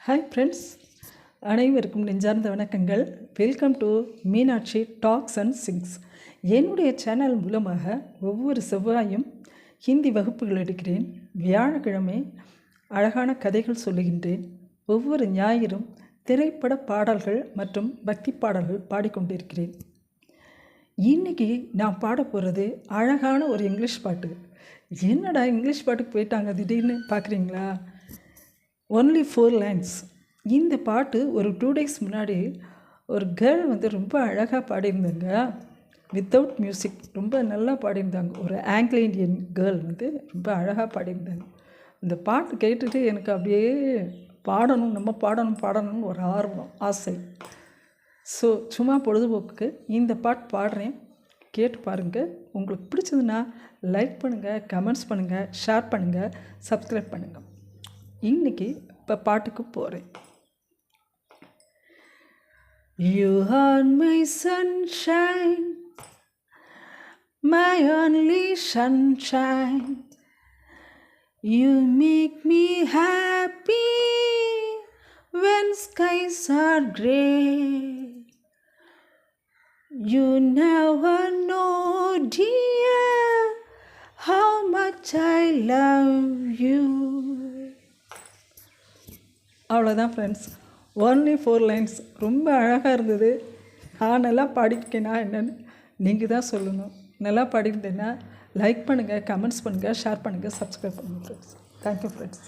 Hi friends, அனைவருக்கும் நெஞ்சார்ந்த வணக்கங்கள். Welcome to Meenakshi talks and sings. என்னுடைய சேனல் மூலமாக ஒவ்வொரு செவ்வாயும் ஹிந்தி வகுப்புகள் எடுக்கிறேன். வியாழக்கிழமை அழகான கதைகள் சொல்லுகின்றேன். ஒவ்வொரு ஞாயிறும் திரைப்பட பாடல்கள் மற்றும் பக்தி பாடல்கள் பாடிக்கொண்டிருக்கிறேன். இன்றைக்கி நான் பாட போகிறது அழகான ஒரு இங்கிலீஷ் பாட்டு. என்னடா இங்கிலீஷ் பாட்டுக்கு போயிட்டாங்க திடீர்னு பார்க்குறீங்களா? Only 4 lines. இந்த பாட்டு ஒரு 2 days முன்னாடி ஒரு கேர்ள் ரொம்ப அழகாக பாடியிருந்தாங்க. வித்தவுட் மியூசிக் ரொம்ப நல்லா பாடியிருந்தாங்க. ஒரு ஆங்கிலோ இந்தியன் கேர்ள் ரொம்ப அழகாக பாடியிருந்தாங்க. இந்த பாட்டு கேட்டுட்டு எனக்கு அப்படியே பாடணும், நம்ம பாடணும்னு ஒரு ஆசை. ஸோ சும்மா பொழுதுபோக்குக்கு இந்த பாட்டு பாடுறேன், கேட்டு பாருங்கள். உங்களுக்கு பிடிச்சதுன்னா லைக் பண்ணுங்கள், கமெண்ட்ஸ் பண்ணுங்கள், ஷேர் பண்ணுங்கள், சப்ஸ்கிரைப் பண்ணுங்கள். இன்றைக்கி இப்போ பாட்டுக்கு போகிறேன். You are my sunshine, my only sunshine. You make me happy when skies are grey. You never know, dear, how much I love you. அவ்வளோதான் ஃப்ரெண்ட்ஸ். Only 4 lines. ரொம்ப அழகாக இருந்தது. நான் நல்லா பாடியிருக்கேனா என்னென்னு நீங்கள் தான் சொல்லணும். நல்லா பாடியிருந்தேன்னா லைக் பண்ணுங்கள், கமெண்ட்ஸ் பண்ணுங்கள், ஷேர் பண்ணுங்கள், சப்ஸ்கிரைப் பண்ணுங்கள் ஃப்ரெண்ட்ஸ். Thank you friends.